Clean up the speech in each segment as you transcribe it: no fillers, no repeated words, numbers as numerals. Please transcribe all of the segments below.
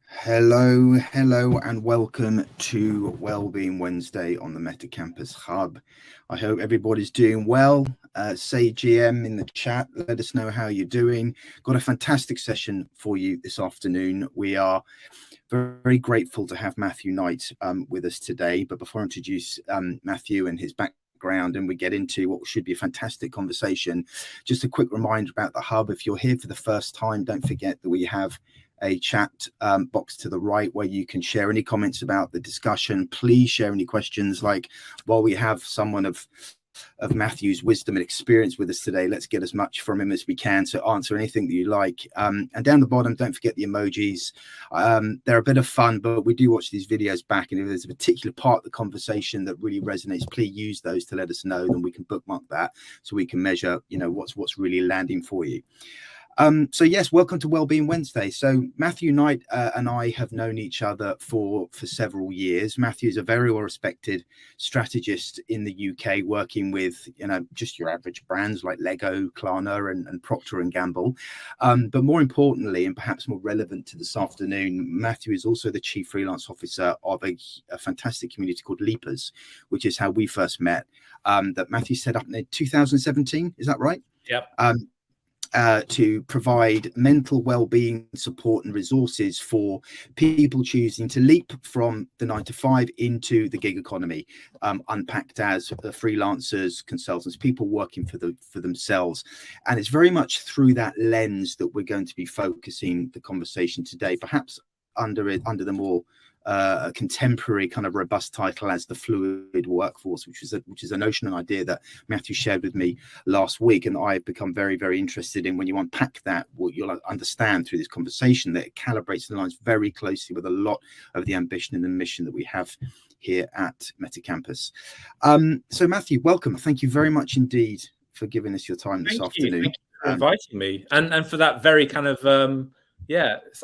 Hello, and welcome to Wellbeing Wednesday on the Metacampus Hub. I hope everybody's doing well. Say GM in the chat, let us know how you're doing. Got a fantastic session for you this afternoon. We are very grateful to have Mathew Knight with us today. But before I introduce Mathew and his background and we get into what should be a fantastic conversation, just a quick reminder about the Hub. If you're here for the first time, don't forget that we have a chat box to the right where you can share any comments about the discussion. Please share any questions. Like, while we have someone of Mathew's wisdom and experience with us today, let's get as much from him as we can to answer anything that you like. And down the bottom, don't forget the emojis. They're a bit of fun, but we do watch these videos back, and if there's a particular part of the conversation that really resonates, please use those to let us know, then we can bookmark that so we can measure, what's really landing for you. So yes, welcome to Wellbeing Wednesday. So Mathew Knight and I have known each other for several years. Mathew is a very well-respected strategist in the UK, working with, just your average brands like Lego, Klarna and Procter & Gamble. But more importantly, and perhaps more relevant to this afternoon, Mathew is also the Chief Freelance Officer of a fantastic community called LEAPERS, which is how we first met, that Mathew set up in 2017. Is that right? Yep. To provide mental well-being support and resources for people choosing to leap from the 9-to-5 into the gig economy, unpacked as freelancers, consultants, people working for themselves. And it's very much through that lens that we're going to be focusing the conversation today, perhaps under the more contemporary kind of robust title as the fluid workforce, which is a notion and idea that Mathew shared with me last week, and I've become very, very interested in. When you unpack that, what you'll understand through this conversation, that it calibrates and aligns very closely with a lot of the ambition and the mission that we have here at Metacampus. So Mathew, welcome. Thank you very much indeed for giving us your time this afternoon. Thank you for inviting me, and for that very kind of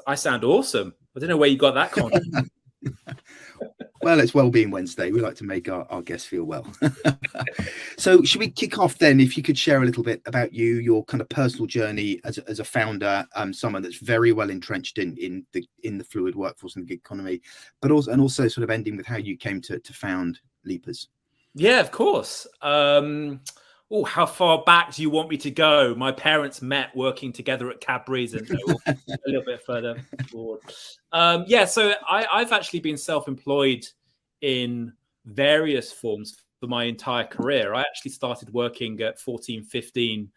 I sound awesome. I don't know where you got that confidence. Well, it's Wellbeing Wednesday. We like to make our guests feel well. So should we kick off then? If you could share a little bit about you, your kind of personal journey as a founder, someone that's very well entrenched in the fluid workforce and gig economy, but also sort of ending with how you came to found LEAPERS. Yeah, of course. How far back do you want me to go? My parents met working together at Cadbury's, and a little bit further forward. So I've actually been self-employed in various forms for my entire career. I actually started working at 14, 15,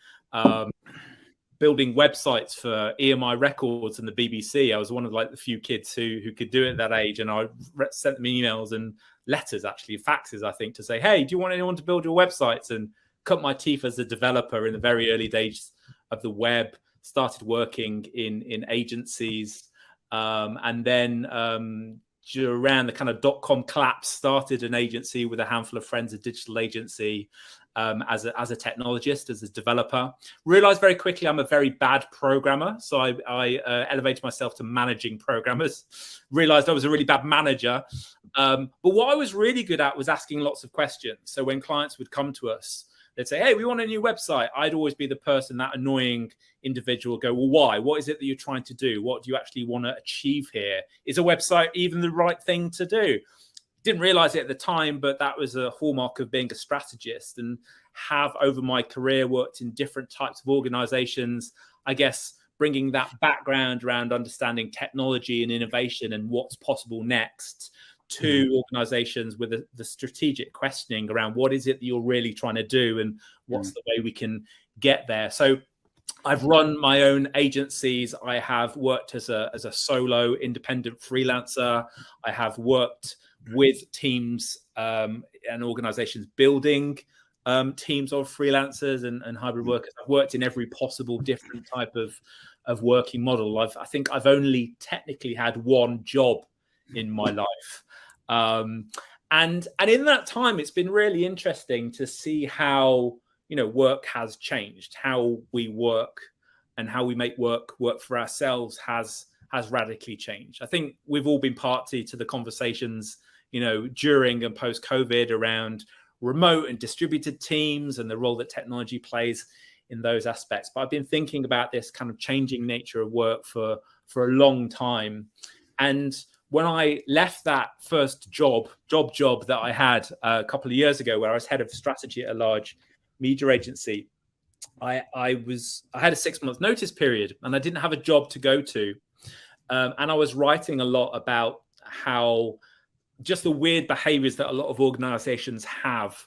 building websites for EMI Records and the BBC. I was one of the few kids who could do it at that age, and I sent them emails and letters, actually faxes, I think, to say, hey, do you want anyone to build your websites? And cut my teeth as a developer in the very early days of the web, started working in agencies, and then around the kind of dot-com collapse, started an agency with a handful of friends, a digital agency, as a technologist, as a developer. Realized very quickly I'm a very bad programmer, so I elevated myself to managing programmers. Realized I was a really bad manager, but what I was really good at was asking lots of questions. So when clients would come to us, they'd say, hey, we want a new website. I'd always be the person, that annoying individual, go, well, why? What is it that you're trying to do? What do you actually want to achieve here? Is a website even the right thing to do? Didn't realize it at the time, but that was a hallmark of being a strategist, and have over my career worked in different types of organizations, I guess, bringing that background around understanding technology and innovation and what's possible next to organizations with the strategic questioning around what is it that you're really trying to do and what's the way we can get there. So I've run my own agencies. I have worked as a solo independent freelancer. I have worked with teams and organizations building teams of freelancers and hybrid workers. I've worked in every possible different type of working model. I think I've only technically had one job in my life. And in that time, it's been really interesting to see how, work has changed, how we work and how we make work for ourselves has radically changed. I think we've all been party to the conversations, during and post COVID around remote and distributed teams and the role that technology plays in those aspects. But I've been thinking about this kind of changing nature of work for a long time. And when I left that first job that I had a couple of years ago, where I was head of strategy at a large media agency, I had a 6-month notice period, and I didn't have a job to go to. And I was writing a lot about how just the weird behaviors that a lot of organizations have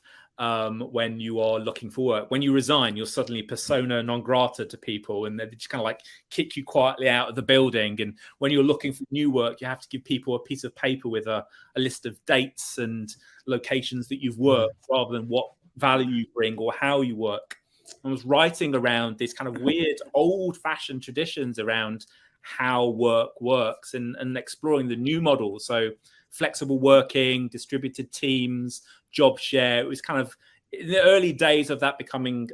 when you are looking for work. When you resign, you're suddenly persona non grata to people, and they just kind of like kick you quietly out of the building. And when you're looking for new work, you have to give people a piece of paper with a list of dates and locations that you've worked, rather than what value you bring or how you work. I was writing around these kind of weird old-fashioned traditions around how work works, and exploring the new models. So flexible working, distributed teams, job share. It was kind of in the early days of that becoming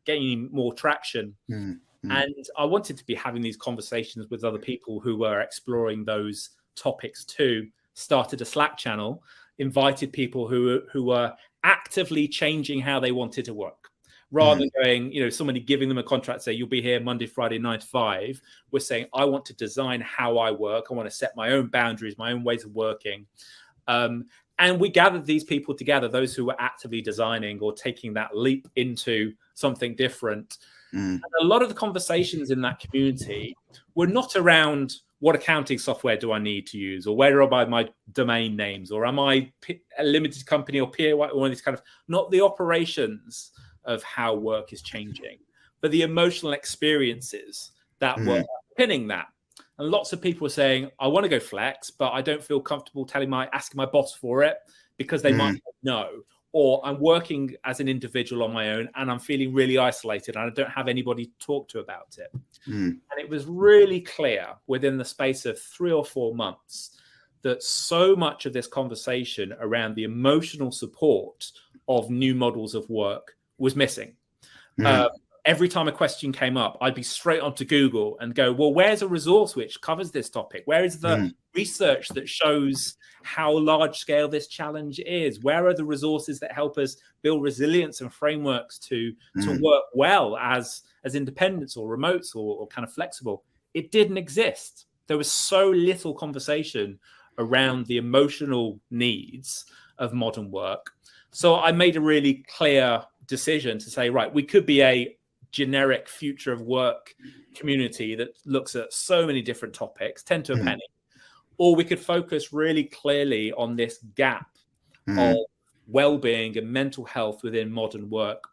gaining more traction. And I wanted to be having these conversations with other people who were exploring those topics too. Started a Slack channel, invited people who were actively changing how they wanted to work. Rather than going, somebody giving them a contract, say, you'll be here Monday, Friday, 9 to 5. We're saying, I want to design how I work. I want to set my own boundaries, my own ways of working. And we gathered these people together, those who were actively designing or taking that leap into something different. And a lot of the conversations in that community were not around what accounting software do I need to use, or where are my domain names, or am I a limited company or PAY, or one of these kind of, not the operations of how work is changing, but the emotional experiences that were pinning that. And lots of people were saying, I want to go flex, but I don't feel comfortable asking my boss for it because they might not know. Or I'm working as an individual on my own and I'm feeling really isolated and I don't have anybody to talk to about it. And it was really clear within the space of 3 or 4 months that so much of this conversation around the emotional support of new models of work was missing. Every time a question came up, I'd be straight onto Google and go, well, where's a resource which covers this topic? Where is the research that shows how large scale this challenge is? Where are the resources that help us build resilience and frameworks to work well as independents or remotes or kind of flexible? It didn't exist. There was so little conversation around the emotional needs of modern work. So I made a really clear decision to say, right, we could be a generic future of work community that looks at so many different topics, 10 to a penny, or we could focus really clearly on this gap of well-being and mental health within modern work.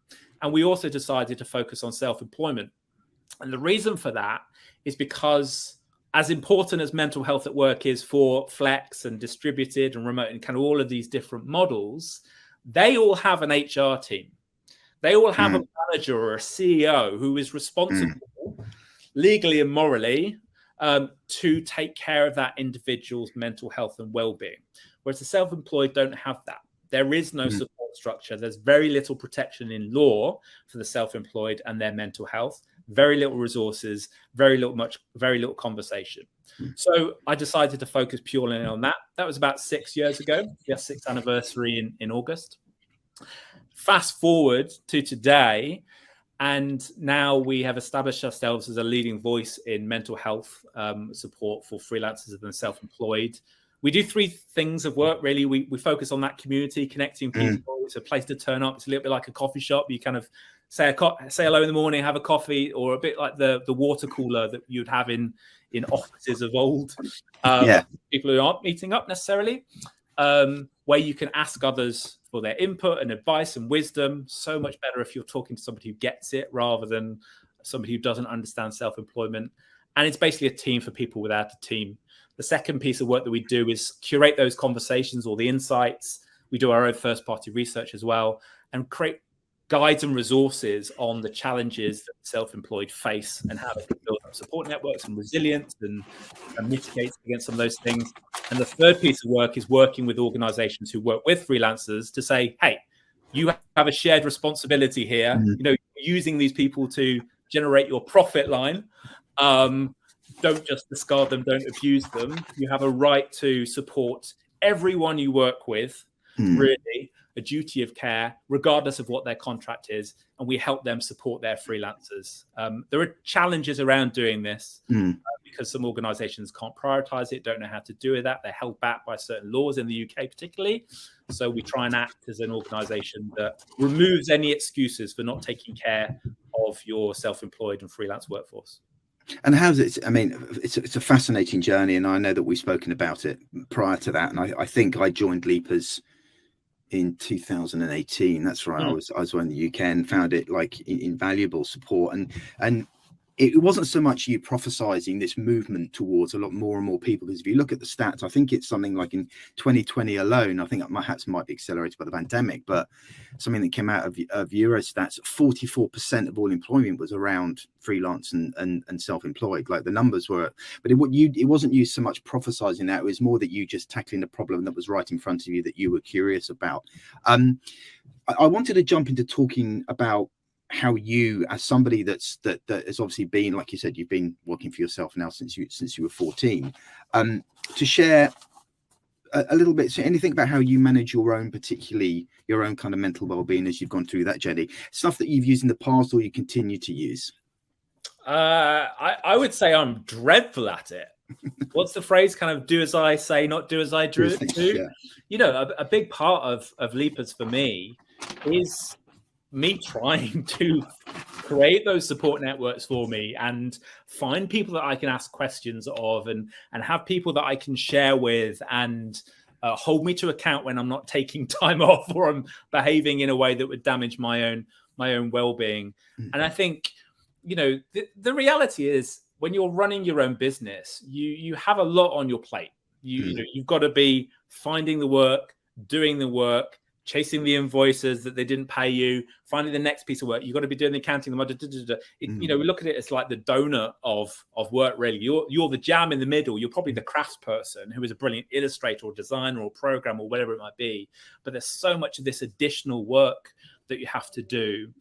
And we also decided to focus on self-employment. And the reason for that is because as important as mental health at work is for flex and distributed and remote and kind of all of these different models, they all have an HR team. They all have a manager or a CEO who is responsible legally and morally to take care of that individual's mental health and well-being. Whereas the self-employed don't have that. There is no support structure. There's very little protection in law for the self-employed and their mental health. Very little resources, very little conversation. So I decided to focus purely on that. That was about 6 years ago. Yes, 6th anniversary in August. Fast forward to today, and now we have established ourselves as a leading voice in mental health support for freelancers and self-employed. We do 3 things of work, really. We focus on that community, connecting people. It's a place to turn up. It's a little bit like a coffee shop. You kind of say hello in the morning, have a coffee, or a bit like the water cooler that you'd have in offices of old. People who aren't meeting up necessarily, where you can ask others for their input and advice and wisdom. So much better if you're talking to somebody who gets it rather than somebody who doesn't understand self-employment. And it's basically a team for people without a team. The second piece of work that we do is curate those conversations or the insights. We do our own first-party research as well and create guides and resources on the challenges that self-employed face and how they can build up support networks and resilience and mitigate against some of those things. And the third piece of work is working with organizations who work with freelancers to say, hey, you have a shared responsibility here, using these people to generate your profit line. Don't just discard them, don't abuse them. You have a right to support everyone you work with, really, a duty of care, regardless of what their contract is, and we help them support their freelancers. There are challenges around doing this because some organizations can't prioritize it, don't know how to do that. They're held back by certain laws in the UK particularly. So we try and act as an organization that removes any excuses for not taking care of your self-employed and freelance workforce. And how's it? I mean, it's a fascinating journey, and I know that we've spoken about it prior to that. And I think I joined LEAPERS in 2018. That's right. I was in the UK and found it like invaluable support. And it wasn't so much you prophesizing this movement towards a lot more and more people, because if you look at the stats, I think it's something like in 2020 alone, I think my hats might be accelerated by the pandemic, but something that came out of Eurostats, 44% of all employment was around freelance and self-employed. Like the numbers were, but it wasn't you so much prophesizing that, it was more that you just tackling the problem that was right in front of you that you were curious about. I wanted to jump into talking about how you, as somebody that has obviously been, like you said, you've been working for yourself now since you were 14, to share a little bit, so anything about how you manage your own, particularly your own kind of mental well-being as you've gone through that journey, stuff that you've used in the past or you continue to use. I would say I'm dreadful at it. What's the phrase? Kind of do as I say, not do as I do. Yeah. You know, a big part of LEAPERS for me is me trying to create those support networks for me and find people that I can ask questions of and have people that I can share with and hold me to account when I'm not taking time off or I'm behaving in a way that would damage my own well-being. Mm-hmm. And I think, you know, the reality is when you're running your own business, you have a lot on your plate. You know, you've got to be finding the work, doing the work, chasing the invoices that they didn't pay you, finding the next piece of work. You've got to be doing the accounting. You know, we look at it as like the donut of work, really. You're the jam in the middle. You're probably the crafts person who is a brilliant illustrator or designer or programmer or whatever it might be. But there's so much of this additional work that you have to do.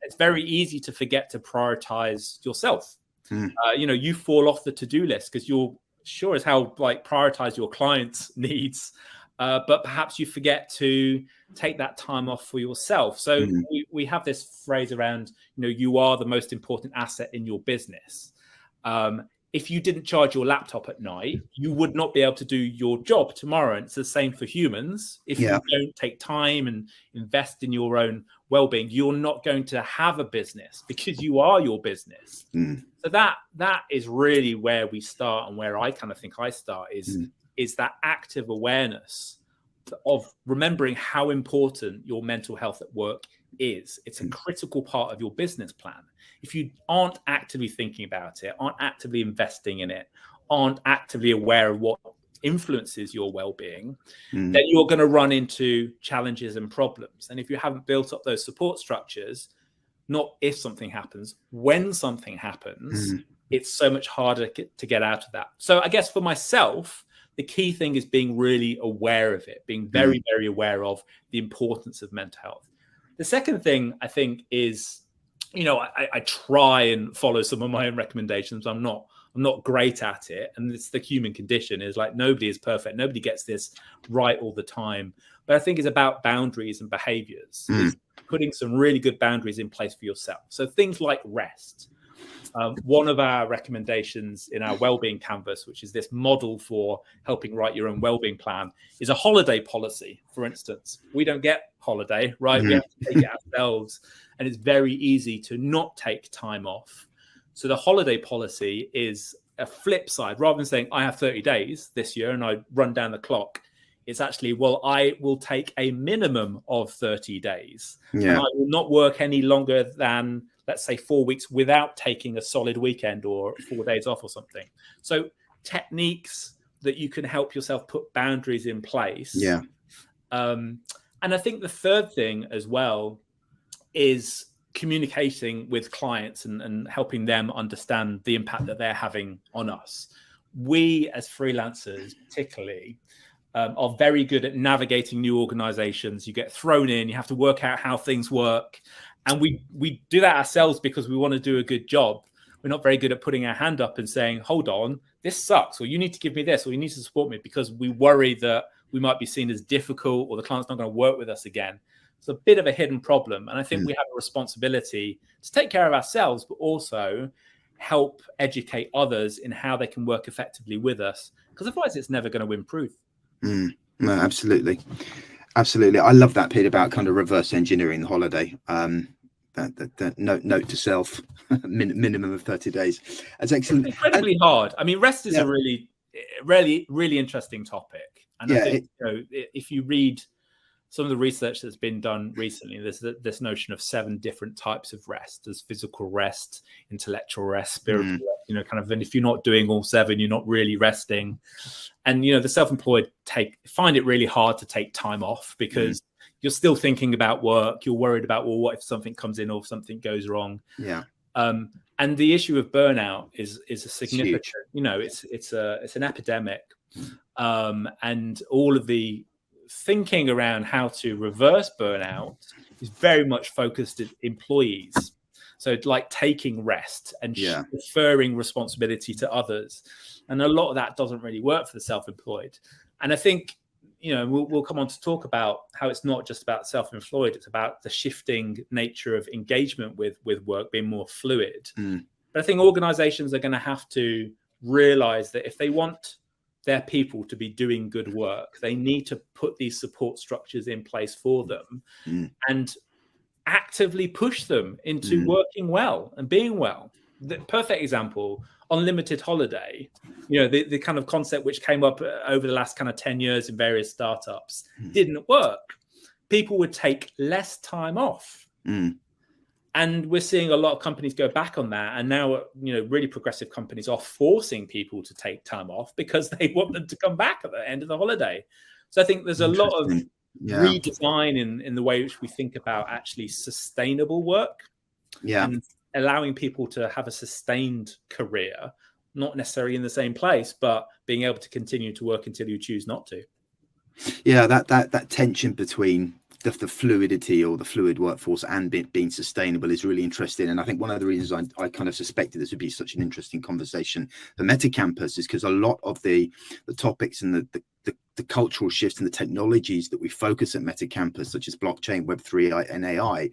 It's very easy to forget to prioritize yourself. You know, you fall off the to-do list because you're sure as hell like prioritize your clients' needs. But perhaps you forget to take that time off for yourself. So we have this phrase around, you know, you are the most important asset in your business. If you didn't charge your laptop at night, you would not be able to do your job tomorrow. And it's the same for humans. If you don't take time and invest in your own well-being, you're not going to have a business because you are your business. So that is really where we start, and where I kind of think I start is that active awareness of remembering how important your mental health at work is. It's a critical part of your business plan. If you aren't actively thinking about it, aren't actively investing in it, aren't actively aware of what influences your well-being, then you're going to run into challenges and problems. And if you haven't built up those support structures, not if something happens, when something happens, it's so much harder to get out of that. So I guess for myself, the key thing is being really aware of it, being very, very aware of the importance of mental health. The second thing I think is, you know, I try and follow some of my own recommendations. I'm not great at it. And it's the human condition, is like nobody is perfect. Nobody gets this right all the time. But I think it's about boundaries and behaviors. It's putting some really good boundaries in place for yourself. So things like rest. One of our recommendations in our wellbeing canvas, which is this model for helping write your own wellbeing plan, is a holiday policy. For instance, we don't get holiday, right? We have to take it ourselves, and it's very easy to not take time off. So the holiday policy is a flip side. Rather than saying I have 30 days this year and I run down the clock, it's actually, well, I will take a minimum of 30 days. And I will not work any longer than, let's say, 4 weeks without taking a solid weekend or 4 days off or something. So techniques that you can help yourself put boundaries in place. And I think the third thing as well is communicating with clients and helping them understand the impact that they're having on us. We as freelancers particularly are very good at navigating new organizations. You get thrown in, you have to work out how things work. And we do that ourselves because we want to do a good job. We're not very good at putting our hand up and saying, hold on, this sucks, or you need to give me this, or you need to support me, because we worry that we might be seen as difficult or the client's not going to work with us again. It's a bit of a hidden problem. And I think we have a responsibility to take care of ourselves, but also help educate others in how they can work effectively with us, because otherwise it's never going to improve. No, absolutely. I love that bit about kind of reverse engineering the holiday. That note to self, minimum of 30 days. That's excellent. It's incredibly hard. I mean, rest is a really interesting topic. And I think, if you read some of the research that's been done recently, there's this notion of 7 different types of rest. There's physical rest, intellectual rest, spiritual rest, kind of, and if you're not doing all 7, you're not really resting. And, the self-employed find it really hard to take time off, because you're still thinking about work. You're worried about, well, what if something comes in or if something goes wrong? Yeah. And the issue of burnout is a significant, it's an epidemic. And all of the thinking around how to reverse burnout is very much focused at employees. So it's like taking rest and deferring responsibility to others. And a lot of that doesn't really work for the self-employed. And I think, we'll come on to talk about how it's not just about self-employed, it's about the shifting nature of engagement with work being more fluid. But I think organizations are going to have to realize that if they want their people to be doing good work, they need to put these support structures in place for them and actively push them into working well and being well. The perfect example, unlimited holiday, the kind of concept which came up over the last kind of 10 years in various startups, didn't work. People would take less time off. And we're seeing a lot of companies go back on that. And now, really progressive companies are forcing people to take time off because they want them to come back at the end of the holiday. So I think there's a lot of redesign in the way which we think about actually sustainable work. And allowing people to have a sustained career, not necessarily in the same place, but being able to continue to work until you choose not to. Yeah, that tension between the fluidity or the fluid workforce and being sustainable is really interesting. And I think one of the reasons I kind of suspected this would be such an interesting conversation for Metacampus is because a lot of the topics and the cultural shifts and the technologies that we focus at Metacampus, such as blockchain, Web3, and AI,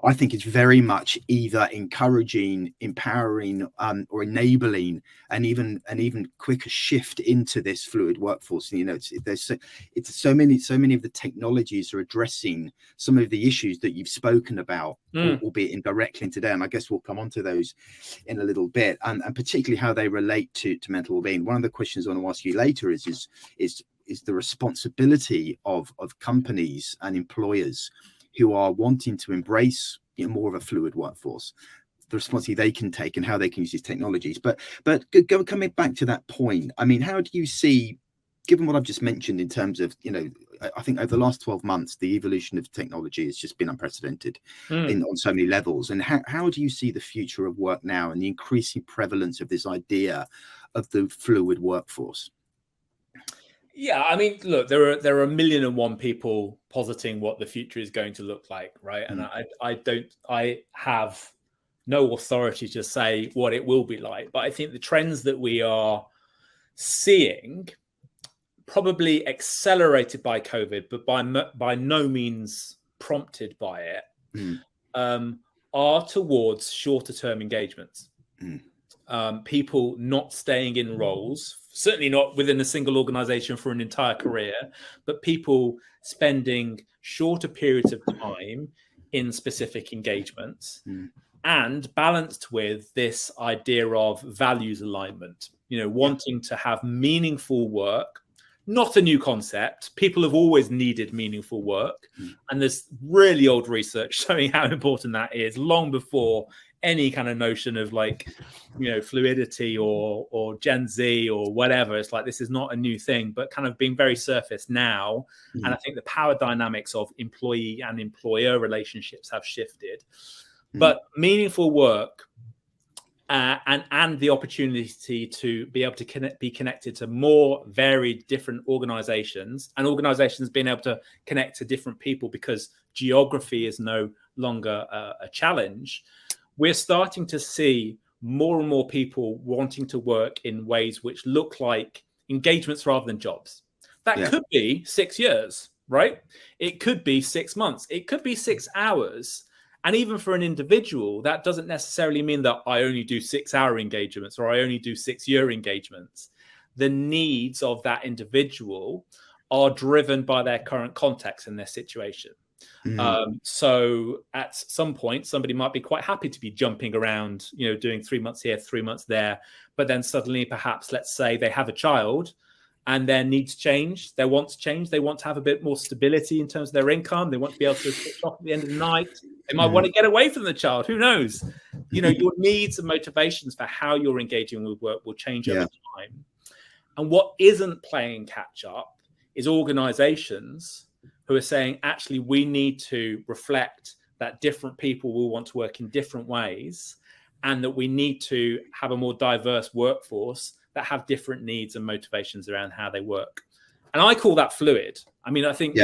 I think it's very much either encouraging, empowering, or enabling an even quicker shift into this fluid workforce. It's so many of the technologies are addressing some of the issues that you've spoken about, albeit indirectly today. And I guess we'll come on to those in a little bit, and particularly how they relate to mental well-being. One of the questions I want to ask you later is the responsibility of companies and employers who are wanting to embrace more of a fluid workforce, the responsibility they can take and how they can use these technologies. But coming back to that point, I mean, how do you see, given what I've just mentioned in terms of, I think over the last 12 months, the evolution of technology has just been unprecedented on so many levels. And how do you see the future of work now and the increasing prevalence of this idea of the fluid workforce? Yeah, I mean, look, there are 1,000,001 people positing what the future is going to look like, right? And I have no authority to say what it will be like, but I think the trends that we are seeing, probably accelerated by COVID, but by no means prompted by it, are towards shorter term engagements. People not staying in roles, certainly not within a single organization for an entire career, but people spending shorter periods of time in specific engagements, and balanced with this idea of values alignment, wanting to have meaningful work. Not a new concept. People have always needed meaningful work. And there's really old research showing how important that is, long before any kind of notion of fluidity or Gen Z or whatever. It's like, this is not a new thing, but kind of being very surface now. And I think the power dynamics of employee and employer relationships have shifted. But meaningful work and the opportunity to be able to be connected to more varied different organizations, and organizations being able to connect to different people because geography is no longer a challenge. We're starting to see more and more people wanting to work in ways which look like engagements rather than jobs. That could be 6 years, right? It could be 6 months. It could be 6 hours. And even for an individual, that doesn't necessarily mean that I only do 6-hour engagements or I only do 6-year engagements. The needs of that individual are driven by their current context and their situation. So at some point, somebody might be quite happy to be jumping around, doing 3 months here, 3 months there. But then suddenly, perhaps, let's say they have a child and their needs change, their wants change. They want to have a bit more stability in terms of their income. They want to be able to switch off at the end of the night. They might want to get away from the child. Who knows? Your needs and motivations for how you're engaging with work will change over time. And what isn't playing catch up is organizations who are saying, actually, we need to reflect that different people will want to work in different ways, and that we need to have a more diverse workforce that have different needs and motivations around how they work. And I call that fluid. I mean, I think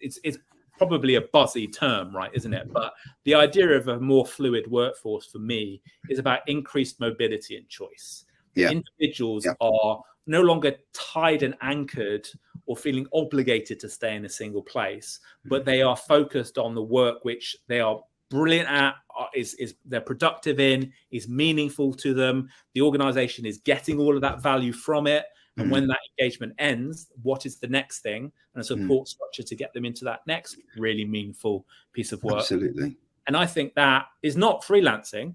it's probably a buzzy term, right? Isn't it? But the idea of a more fluid workforce for me is about increased mobility and choice. Individuals are no longer tied and anchored or feeling obligated to stay in a single place, but they are focused on the work which they are brilliant at, is they're productive in, is meaningful to them. The organization is getting all of that value from it. And when that engagement ends, what is the next thing? And a support structure to get them into that next really meaningful piece of work. Absolutely. And I think that is not freelancing.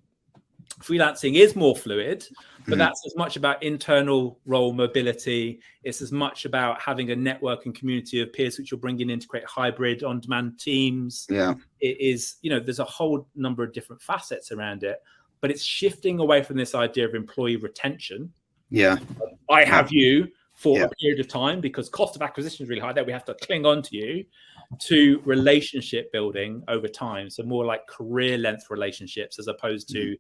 Freelancing is more fluid, but that's as much about internal role mobility. It's as much about having a network and community of peers which you're bringing in to create hybrid on-demand teams. It is, there's a whole number of different facets around it, but it's shifting away from this idea of employee retention. I have you for a period of time because cost of acquisition is really high, that we have to cling on to you, to relationship building over time. So more like career length relationships as opposed to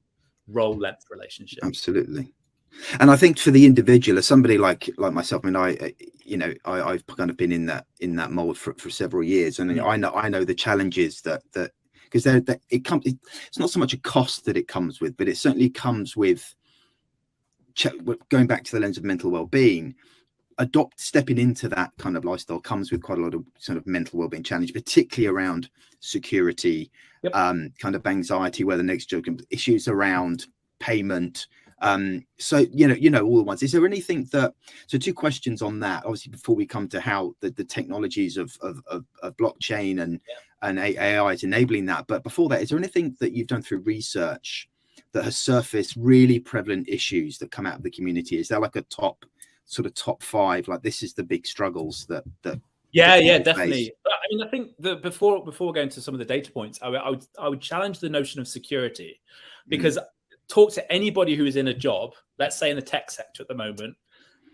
role length relationship. Absolutely. And I think for the individual, as somebody like myself, I mean, I've kind of been in that mold for several years, and I know the challenges that because it's not so much a cost that it comes with, but it certainly comes with going back to the lens of mental well-being. Stepping into that kind of lifestyle comes with quite a lot of sort of mental well-being challenge, particularly around security, kind of anxiety, where the next joke, issues around payment. So all the ones. Is there anything so two questions on that, obviously, before we come to how the technologies of blockchain and AI is enabling that. But before that, is there anything that you've done through research that has surfaced really prevalent issues that come out of the community? Is there like a top 5, like this is the big struggles that definitely face? I mean, I think that before going to some of the data points, I would challenge the notion of security, because talk to anybody who is in a job, let's say in the tech sector at the moment,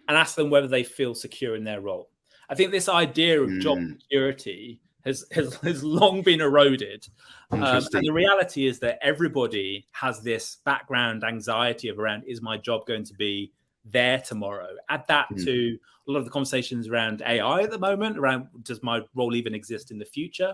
and ask them whether they feel secure in their role. I think this idea of job security has long been eroded. And the reality is that everybody has this background anxiety around, is my job going to be there tomorrow? Add that to a lot of the conversations around AI at the moment, around does my role even exist in the future?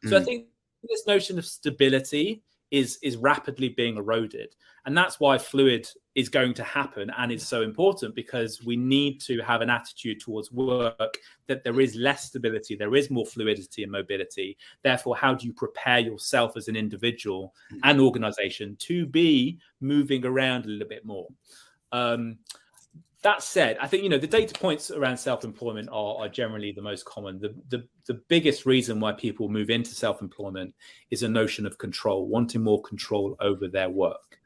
So I think this notion of stability is rapidly being eroded. And that's why fluid is going to happen and is so important, because we need to have an attitude towards work that there is less stability, there is more fluidity and mobility. Therefore, how do you prepare yourself as an individual and organization to be moving around a little bit more? That said, I think, the data points around self-employment are generally the most common. The biggest reason why people move into self-employment is a notion of control, wanting more control over their work.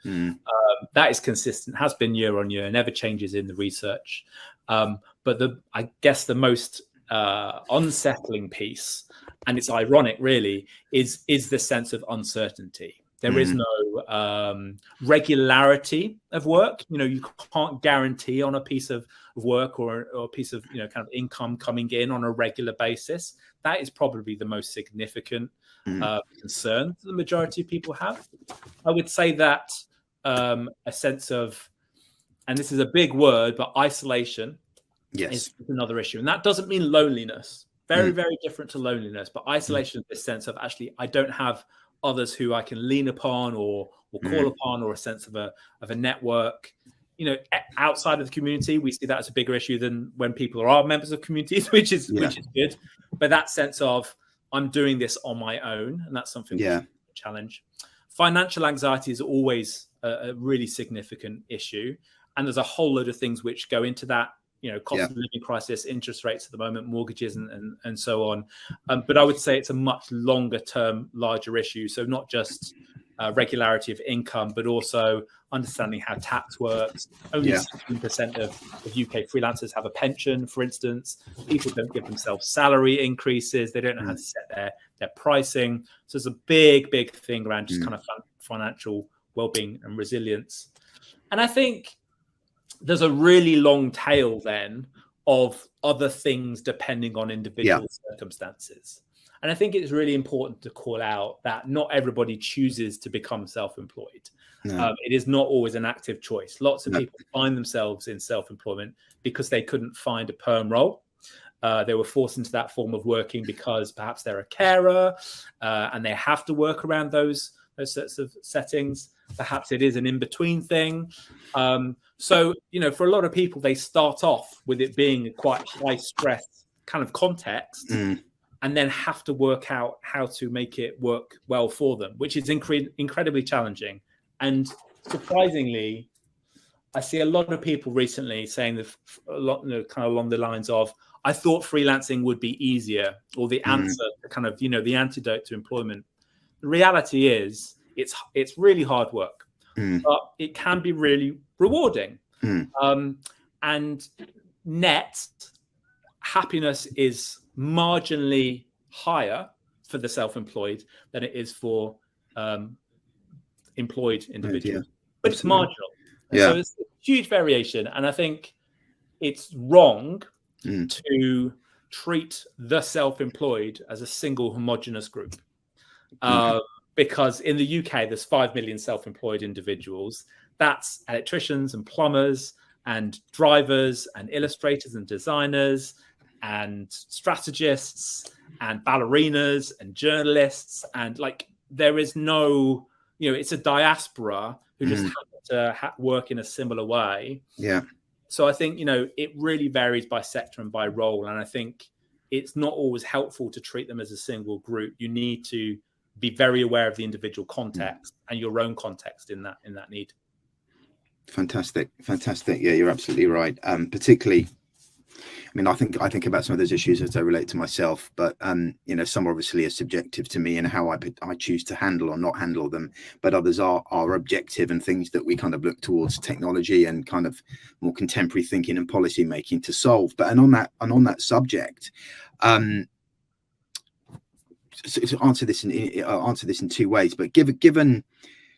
That is consistent, has been year on year, never changes in the research. But I guess the most unsettling piece, and it's ironic really, is the sense of uncertainty. There is no regularity of work. You can't guarantee on a piece of work or a piece of kind of income coming in on a regular basis. That is probably the most significant concern that the majority of people have. I would say that a sense of, and this is a big word, but isolation is another issue. And that doesn't mean loneliness. Very, very different to loneliness. But isolation is this sense of, actually, I don't have others who I can lean upon or call upon, or a sense of a network. Outside of the community, we see that as a bigger issue than when people are members of communities, which is good. But that sense of, I'm doing this on my own, and that's something we should challenge. financial anxiety is always a really significant issue. And there's a whole load of things which go into that, cost of living crisis, interest rates at the moment, mortgages and so on. But I would say it's a much longer term, larger issue. So not just regularity of income, but also understanding how tax works. Only 16% of UK freelancers have a pension, for instance. People don't give themselves salary increases. They don't know how to set their pricing. So it's a big thing around just kind of financial well-being and resilience. And I think there's a really long tail then of other things depending on individual circumstances. And I think it's really important to call out that not everybody chooses to become self-employed. No. It is not always an active choice. Lots of people find themselves in self-employment because they couldn't find a perm role. They were forced into that form of working because perhaps they're a carer and they have to work around those sorts of settings. Perhaps it is an in-between thing. So, for a lot of people, they start off with it being a quite high-stress kind of context and then have to work out how to make it work well for them, which is incredibly challenging. And surprisingly, I see a lot of people recently saying that a lot, kind of along the lines of, I thought freelancing would be easier, or the answer, kind of, the antidote to employment. The reality is it's really hard work, but it can be really rewarding. And net happiness is marginally higher for the self-employed than it is for employed individuals, but it's marginal. So it's a huge variation. And I think it's wrong to treat the self-employed as a single homogenous group. Because in the UK, there's 5 million self-employed individuals. That's electricians and plumbers and drivers and illustrators and designers and strategists and ballerinas and journalists. And there is no, it's a diaspora who just happen to work in a similar way. Yeah. So I think, it really varies by sector and by role. And I think it's not always helpful to treat them as a single group. You need to be very aware of the individual context and your own context in that need. Fantastic. Yeah, you're absolutely right. Particularly, I think about some of those issues as they relate to myself, but some obviously are subjective to me and how I choose to handle or not handle them, but others are objective and things that we kind of look towards technology and kind of more contemporary thinking and policy making to solve. But on that subject, to answer this in two ways, but given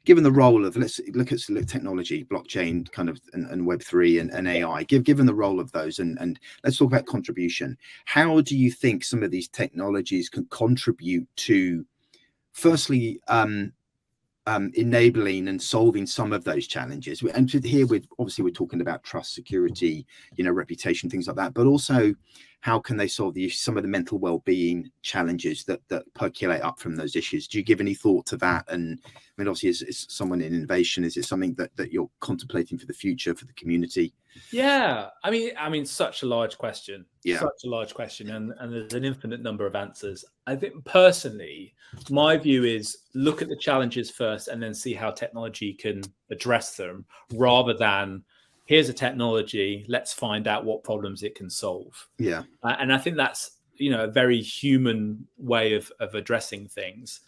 the role of, let's look at technology, blockchain, kind of, and Web3 and AI, given the role of those, and let's talk about contribution. How do you think some of these technologies can contribute to, firstly, enabling and solving some of those challenges? And here, we're talking about trust, security, reputation, things like that, but also how can they solve some of the mental well-being challenges that percolate up from those issues? Do you give any thought to that? And obviously, as someone in innovation, is it something that you're contemplating for the future, for the community? Yeah, such a large question. Such a large question, and there's an infinite number of answers. I think personally, my view is look at the challenges first, and then see how technology can address them, rather than here's a technology, let's find out what problems it can solve. Yeah, and I think that's a very human way of addressing things.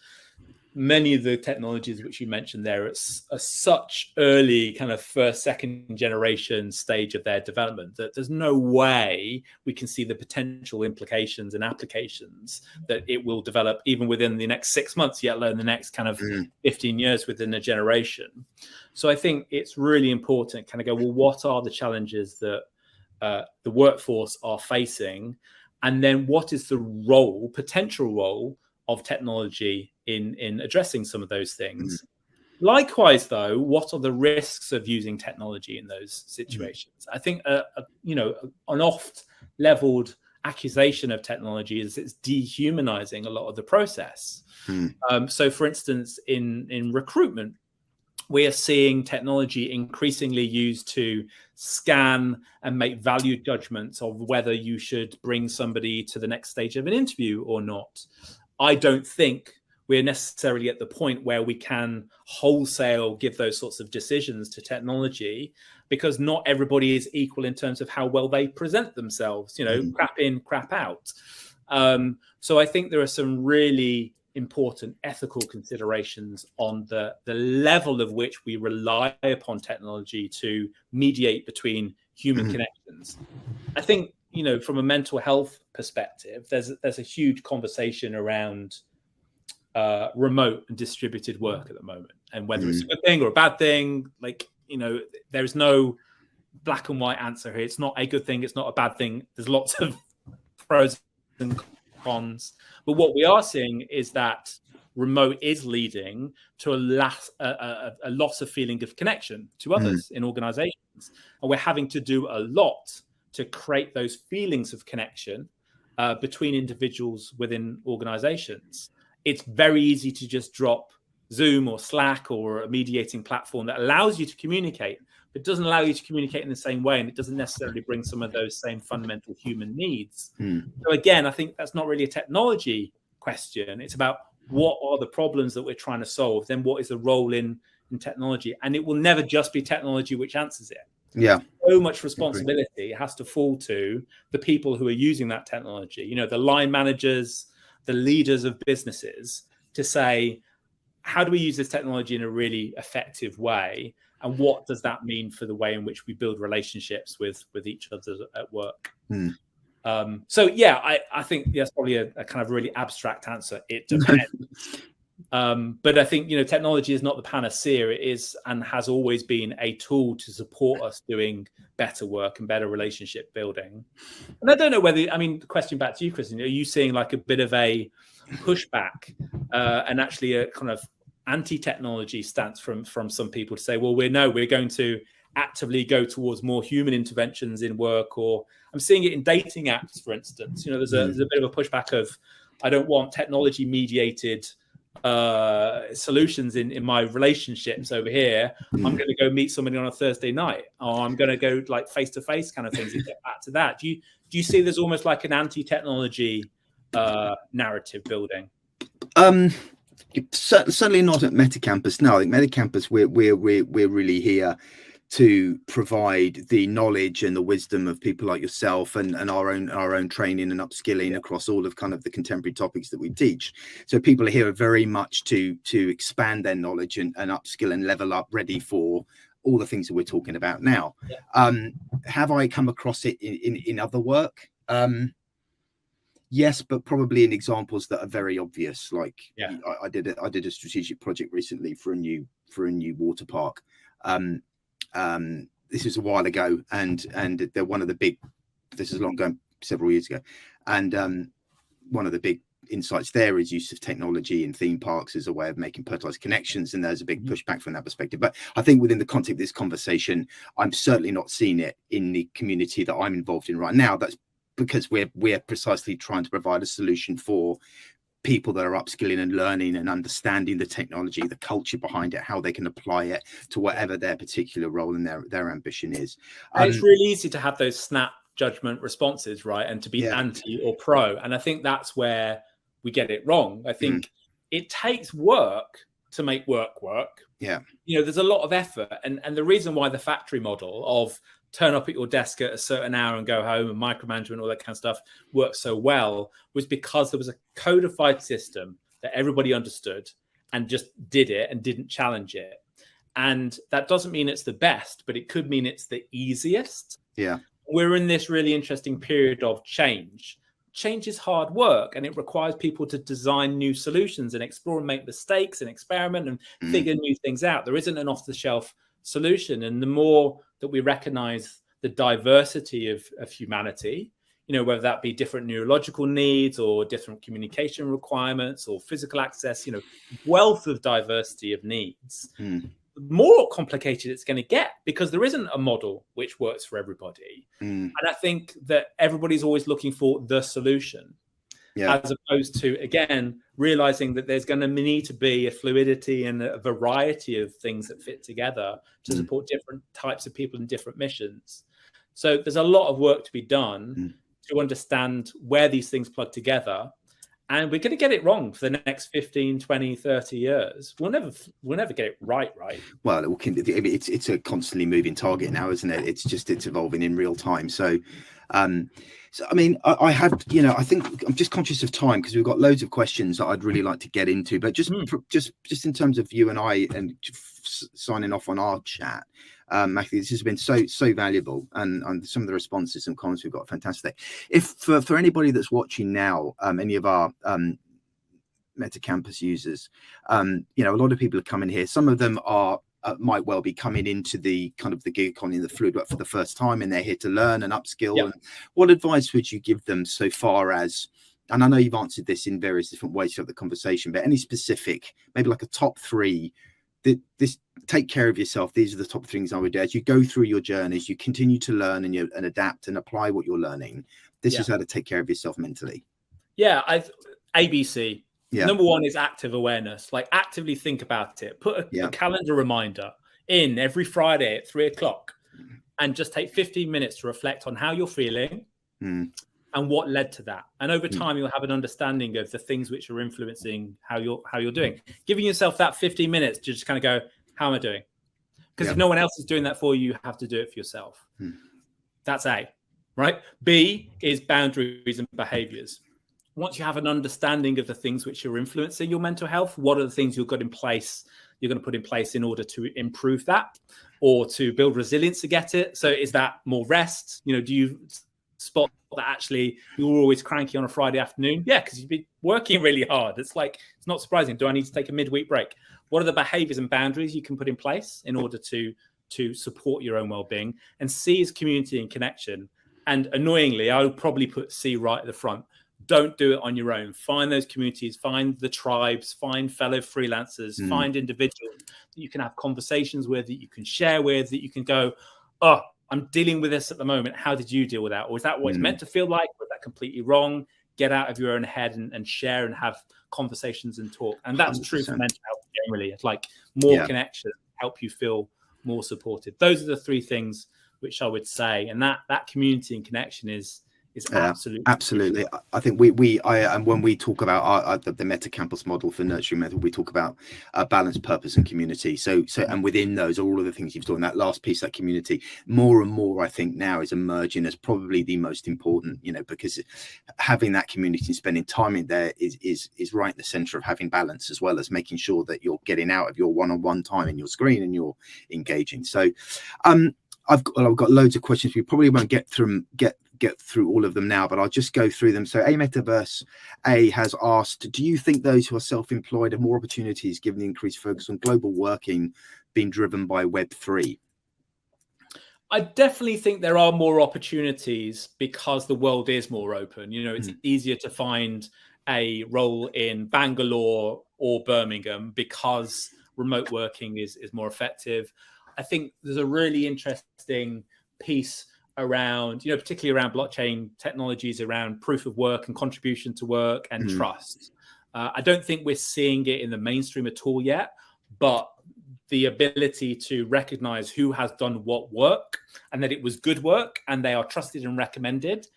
Many of the technologies which you mentioned there, it's such early kind of first, second generation stage of their development that there's no way we can see the potential implications and applications that it will develop even within the next 6 months, yet alone the next kind of 15 years within a generation. So I think it's really important kind of go, well, what are the challenges that the workforce are facing? And then what is the potential role of technology in addressing some of those things? Likewise, though, what are the risks of using technology in those situations? I think an oft-leveled accusation of technology is it's dehumanizing a lot of the process. So, for instance, in recruitment, we are seeing technology increasingly used to scan and make value judgments of whether you should bring somebody to the next stage of an interview or not. I don't think we're necessarily at the point where we can wholesale give those sorts of decisions to technology, because not everybody is equal in terms of how well they present themselves, crap in, crap out. So I think there are some really important ethical considerations on the level of which we rely upon technology to mediate between human connections. I think, from a mental health perspective, there's a huge conversation around remote and distributed work at the moment, and whether it's a good thing or a bad thing. There's no black and white answer here. It's not a good thing, it's not a bad thing. There's lots of pros and cons, but what we are seeing is that remote is leading to a loss of feeling of connection to others in organizations, and we're having to do a lot to create those feelings of connection between individuals within organizations. It's very easy to just drop Zoom or Slack or a mediating platform that allows you to communicate, but doesn't allow you to communicate in the same way, and it doesn't necessarily bring some of those same fundamental human needs. So again, I think that's not really a technology question. It's about what are the problems that we're trying to solve, then what is the role in technology? And it will never just be technology which answers it. Yeah. So much responsibility has to fall to the people who are using that technology, the line managers, the leaders of businesses, to say, how do we use this technology in a really effective way? And what does that mean for the way in which we build relationships with each other at work? So yeah, I think that's probably a kind of really abstract answer. It depends. But I think, technology is not the panacea. It is and has always been a tool to support us doing better work and better relationship building. And I don't know whether, the question back to you, Kristen, are you seeing like a bit of a pushback and actually a kind of anti-technology stance from some people to say, well, we're going to actively go towards more human interventions in work? Or I'm seeing it in dating apps, for instance. There's a bit of a pushback of, I don't want technology mediated solutions in my relationships over here. I'm going to go meet somebody on a Thursday night, or I'm going to go like face-to-face kind of things and get back to that. Do you see there's almost like an anti-technology narrative building? Certainly not at Metacampus. No, I think Metacampus, we're really here to provide the knowledge and the wisdom of people like yourself and our own training and upskilling across all of kind of the contemporary topics that we teach. So people here are very much to expand their knowledge and upskill and level up, ready for all the things that we're talking about now. Have I come across it in other work? Yes, but probably in examples that are very obvious. Like I did a strategic project recently for a new water park. This was a while ago, and they're one of the big. This is long ago, several years ago, and one of the big insights there is use of technology in theme parks as a way of making personalized connections, and there's a big pushback from that perspective. But I think within the context of this conversation, I'm certainly not seeing it in the community that I'm involved in right now. That's because we're precisely trying to provide a solution for people that are upskilling and learning and understanding the technology, the culture behind it, how they can apply it to whatever their particular role and their ambition is. It's really easy to have those snap judgment responses, right? And to be anti or pro. And I think that's where we get it wrong. I think it takes work to make work. Yeah. There's a lot of effort. And the reason why the factory model of turn up at your desk at a certain hour and go home and micromanagement, all that kind of stuff works so well was because there was a codified system that everybody understood and just did it and didn't challenge it. And that doesn't mean it's the best, but it could mean it's the easiest. Yeah. We're in this really interesting period of change. Change is hard work, and it requires people to design new solutions and explore and make mistakes and experiment and figure new things out. There isn't an off-the-shelf solution. And the more that we recognize the diversity of humanity, whether that be different neurological needs or different communication requirements or physical access, wealth of diversity of needs, the more complicated it's going to get, because there isn't a model which works for everybody. And I think that everybody's always looking for the solution. As opposed to, again, realizing that there's going to need to be a fluidity and a variety of things that fit together to support different types of people and different missions. So there's a lot of work to be done to understand where these things plug together and we're going to get it wrong for the next 15, 20, 30 years. We'll never get it right. Well, it's a constantly moving target now, isn't it? It's evolving in real time. So I mean, I had, I think I'm just conscious of time because we've got loads of questions that I'd really like to get into, but just in terms of you and I and signing off on our chat, Matthew, this has been so valuable, and some of the responses and comments we've got are fantastic. If for anybody that's watching now, any of our Metacampus users, a lot of people are coming here. Some of them are might well be coming into the kind of the gig economy, the fluid work for the first time, and they're here to learn and upskill. And what advice would you give them so far as, and I know you've answered this in various different ways throughout the conversation, but any specific, maybe like a top three, this take care of yourself. These are the top things I would do as you go through your journeys, you continue to learn and adapt and apply what you're learning. This is how to take care of yourself mentally. ABC. Number one is active awareness. Like, actively think about it. Put a calendar reminder in every Friday at 3:00 and just take 15 minutes to reflect on how you're feeling and what led to that. And over time, you'll have an understanding of the things which are influencing how you're doing. Giving yourself that 15 minutes to just kind of go, how am I doing? Because if no one else is doing that for you, you have to do it for yourself. That's A, right? B is boundaries and behaviors. Once you have an understanding of the things which are influencing your mental health, what are the things you're going to put in place in order to improve that or to build resilience to get it? So is that more rest? Do you spot that actually you're always cranky on a Friday afternoon? Yeah, because you've been working really hard. It's not surprising. Do I need to take a midweek break? What are the behaviors and boundaries you can put in place in order to support your own well-being? And C is community and connection. And annoyingly, I would probably put C right at the front. Don't do it on your own. Find those communities, find the tribes, find fellow freelancers, find individuals that you can have conversations with, that you can share with, that you can go, oh, I'm dealing with this at the moment. How did you deal with that? Or is that what it's meant to feel like? Was that completely wrong? Get out of your own head and share and have conversations and talk. And that's 100%. True for mental health generally. It's like more connection, help you feel more supported. Those are the three things which I would say. And that community and connection is absolutely. I think and when we talk about the Metacampus model for nurturing method, we talk about balance, purpose, and community. So and within those are all of the things you've done. That last piece, that community, more and more, I think now is emerging as probably the most important. Because having that community and spending time in there is right in the center of having balance, as well as making sure that you're getting out of your one-on-one time in your screen and you're engaging. So I've got loads of questions. We probably won't get through all of them now, but I'll just go through them. So Metaverse A has asked, do you think those who are self-employed have more opportunities given the increased focus on global working being driven by Web3? I definitely think there are more opportunities because the world is more open. It's easier to find a role in Bangalore or Birmingham because remote working is more effective. I think there's a really interesting piece around, particularly around blockchain technologies, around proof of work and contribution to work and trust. I don't think we're seeing it in the mainstream at all yet, but the ability to recognize who has done what work and that it was good work and they are trusted and recommended,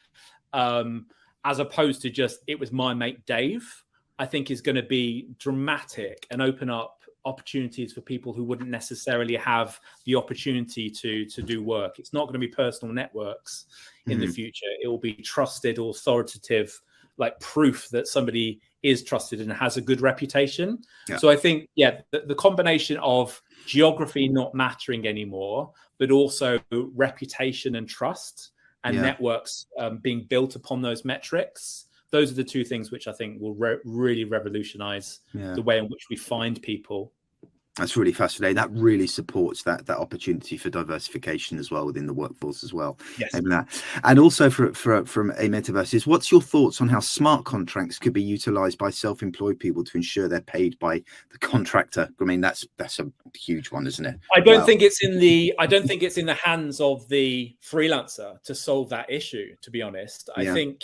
as opposed to just, it was my mate Dave, I think is going to be dramatic and open up opportunities for people who wouldn't necessarily have the opportunity to do work. It's not going to be personal networks in the future. It will be trusted, authoritative, like proof that somebody is trusted and has a good reputation. So I think, the combination of geography not mattering anymore, but also reputation and trust and networks being built upon those metrics. Those are the two things which I think will really revolutionize the way in which we find people. That's really fascinating. That really supports that opportunity for diversification as well within the workforce as well. Yes. And also from a Metaverse is, what's your thoughts on how smart contracts could be utilized by self-employed people to ensure they're paid by the contractor? I mean, that's a huge one, isn't it? I don't think it's in the hands of the freelancer to solve that issue, to be honest. I think,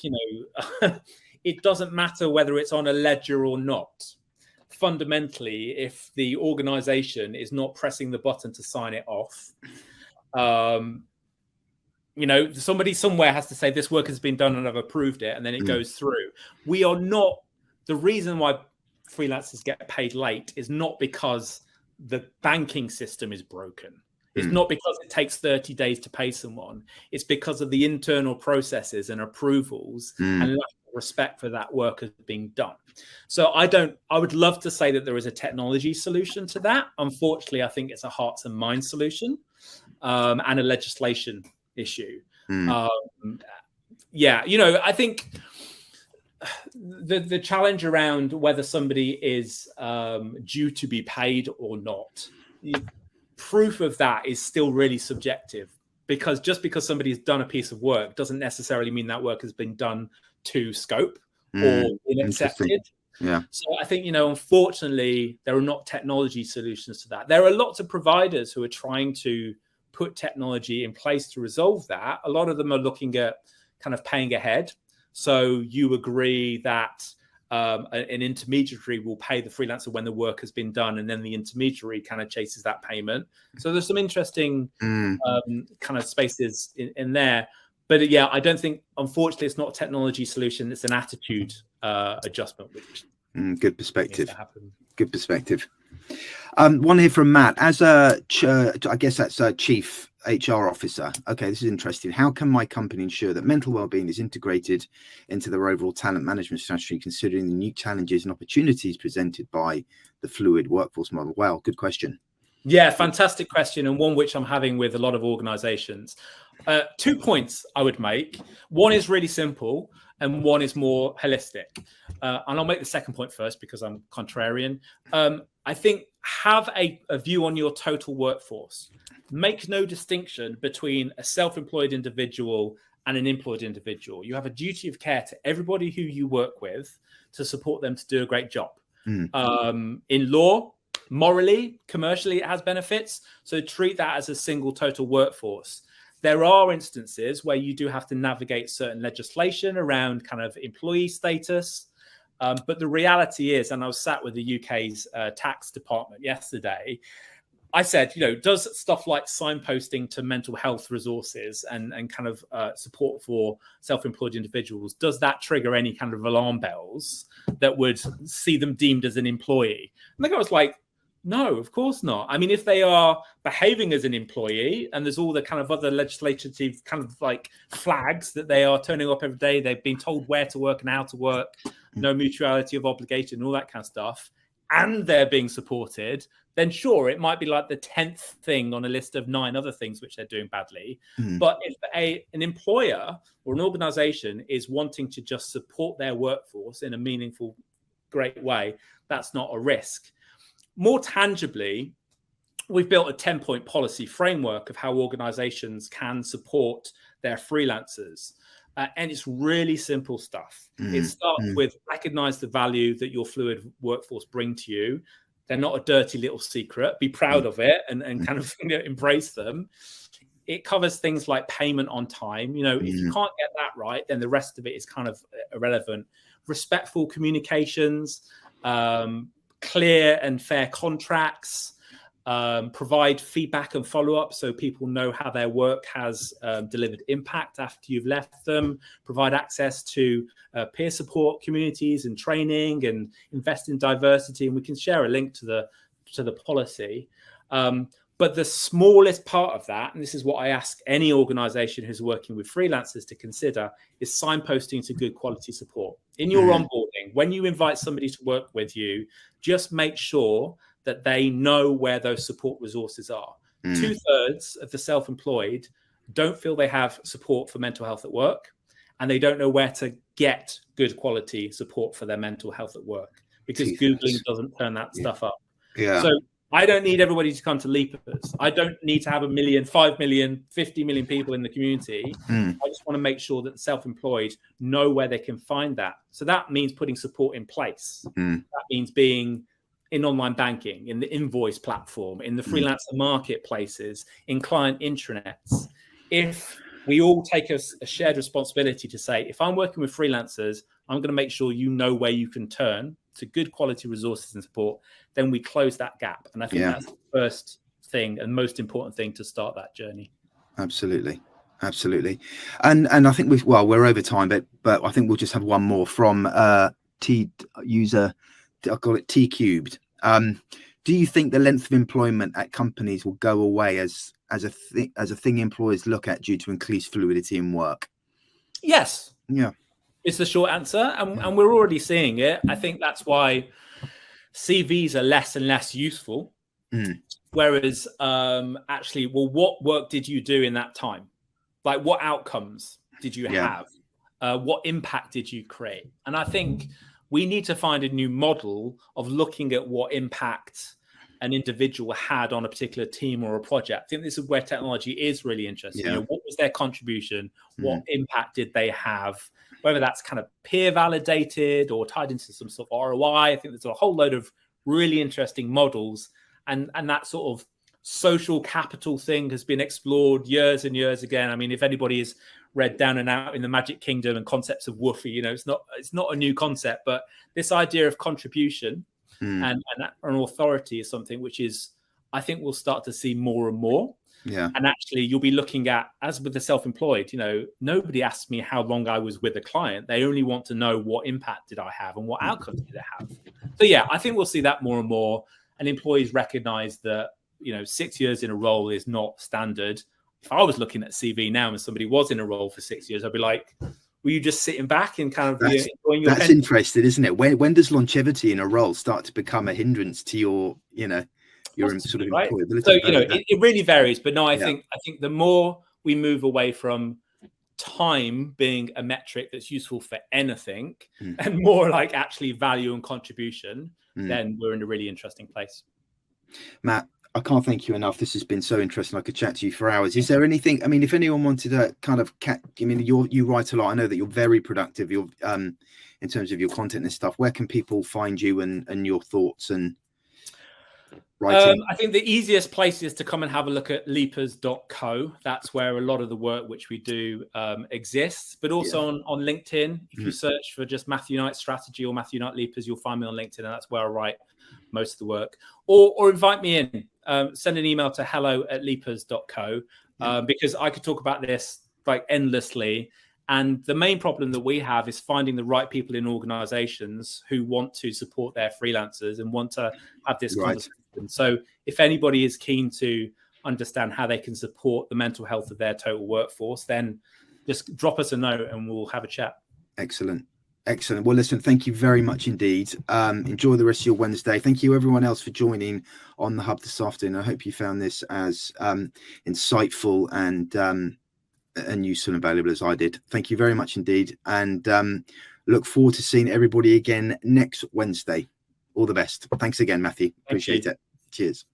it doesn't matter whether it's on a ledger or not. Fundamentally, if the organization is not pressing the button to sign it off, somebody somewhere has to say this work has been done and I've approved it, and then it goes through. We are not the reason why freelancers get paid late is not because the banking system is broken. It's not because it takes 30 days to pay someone. It's because of the internal processes and approvals and lack of respect for that work as being done. So I would love to say that there is a technology solution to that. Unfortunately, I think it's a hearts and minds solution and a legislation issue. Yeah, you know, I think the challenge around whether somebody is due to be paid or not, proof of that is still really subjective, because just because somebody has done a piece of work doesn't necessarily mean that work has been done to scope or been accepted. Yeah. So I think, you know, unfortunately, there are not technology solutions to that. There are lots of providers who are trying to put technology in place to resolve that. A lot of them are looking at kind of paying ahead. So you agree that an intermediary will pay the freelancer when the work has been done, and then the intermediary kind of chases that payment. So there's some interesting kind of spaces in there. But yeah, I don't think, unfortunately, it's not a technology solution. It's an attitude adjustment, which good perspective. needs to happen. Good perspective. One here from Matt. As a, I guess that's a chief HR officer. Okay, this is interesting. How can my company ensure that mental well-being is integrated into their overall talent management strategy, considering the new challenges and opportunities presented by the fluid workforce model? Well, good question. Yeah, fantastic question, and one which I'm having with a lot of organizations. 2 points I would make. One is really simple, and one is more holistic. And I'll make the second point first because I'm contrarian. I think have a view on your total workforce. Make no distinction between a self-employed individual and an employed individual. You have a duty of care to everybody who you work with to support them to do a great job. In law, morally, commercially, it has benefits. So treat that as a single total workforce. There are instances where you do have to navigate certain legislation around kind of employee status. But the reality is, and I was sat with the UK's tax department yesterday, I said, you know, does stuff like signposting to mental health resources and kind of support for self-employed individuals, does that trigger any kind of alarm bells that would see them deemed as an employee? And the guy was like, no, of course not. I mean, if they are behaving as an employee and there's all the kind of other legislative kind of like flags that they are turning up every day, they've been told where to work and how to work, no mutuality of obligation, all that kind of stuff, and they're being supported, then sure, it might be like the 10th thing on a list of 9 other things which they're doing badly. But if an employer or an organization is wanting to just support their workforce in a meaningful, great way, that's not a risk. More tangibly, we've built a 10-point policy framework of how organizations can support their freelancers. And it's really simple stuff. It starts with recognize the value that your fluid workforce bring to you. They're not a dirty little secret. Be proud of it and kind of, you know, embrace them. It covers things like payment on time. You know, if you can't get that right, then the rest of it is kind of irrelevant. Respectful communications, clear and fair contracts, provide feedback and follow-up so people know how their work has delivered impact after you've left them, provide access to peer support communities and training, and invest in diversity. And we can share a link to the policy. But the smallest part of that, and this is what I ask any organization who's working with freelancers to consider, is signposting to good quality support. In your onboarding, when you invite somebody to work with you, just make sure that they know where those support resources are. 2/3 of the self-employed don't feel they have support for mental health at work, and they don't know where to get good quality support for their mental health at work, because Googling doesn't turn that stuff up. So I don't need everybody to come to LEAPERS. I don't need to have 1 million, 5 million, 50 million people in the community. I just want to make sure that the self-employed know where they can find that. So that means putting support in place. That means being in online banking, in the invoice platform, in the freelancer marketplaces, in client intranets. If we all take a shared responsibility to say, if I'm working with freelancers, I'm going to make sure you know where you can turn to good quality resources and support, then we close that gap. And I think that's the first thing and most important thing to start that journey. Absolutely. And I think we're over time, but I think we'll just have one more from I call it T cubed. Do you think the length of employment at companies will go away as a thing employers look at due to increased fluidity in work? Yes. Yeah. It's the short answer. And we're already seeing it. I think that's why CVs are less and less useful. Whereas actually, well, what work did you do in that time? Like, what outcomes did you have? What impact did you create? And I think we need to find a new model of looking at what impact an individual had on a particular team or a project. I think this is where technology is really interesting. You know, what was their contribution? What impact did they have? Whether that's kind of peer validated or tied into some sort of ROI. I think there's a whole load of really interesting models, and that sort of social capital thing has been explored years and years again. I mean, if anybody has read Down and Out in the Magic Kingdom and concepts of woofy, you know, it's not a new concept, but this idea of contribution and an authority is something which is, I think we'll start to see more and more. Yeah. And actually you'll be looking at, as with the self-employed, you know, nobody asks me how long I was with a client. They only want to know what impact did I have and what outcomes did it have. So yeah, I think we'll see that more and more. And employees recognize that, you know, 6 years in a role is not standard. If I was looking at CV now and somebody was in a role for 6 years, I'd be like, were you just sitting back and kind of enjoying your That's interesting, isn't it? When does longevity in a role start to become a hindrance to your, you know, your sort of employability? So, you know, it really varies. But no, I think the more we move away from time being a metric that's useful for anything and more like actually value and contribution, then we're in a really interesting place. Matt, I can't thank you enough. This has been so interesting. I could chat to you for hours. Is there anything, I mean, if anyone wanted to kind of, I mean, you write a lot. I know that you're very productive. You're in terms of your content and stuff. Where can people find you and your thoughts and writing? I think the easiest place is to come and have a look at leapers.co. That's where a lot of the work which we do exists, but also on LinkedIn. If you search for just Mathew Knight Strategy or Mathew Knight Leapers, you'll find me on LinkedIn, and that's where I write most of the work. Or invite me in. Send an email to hello@leapers.co because I could talk about this like endlessly. And the main problem that we have is finding the right people in organizations who want to support their freelancers and want to have this conversation. So if anybody is keen to understand how they can support the mental health of their total workforce, then just drop us a note and we'll have a chat. Excellent. Excellent. Well, listen, thank you very much indeed. Enjoy the rest of your Wednesday. Thank you everyone else for joining on the Hub this afternoon. I hope you found this as insightful and useful and valuable as I did. Thank you very much indeed. And look forward to seeing everybody again next Wednesday. All the best. Thanks again, Mathew. Appreciate it. Cheers.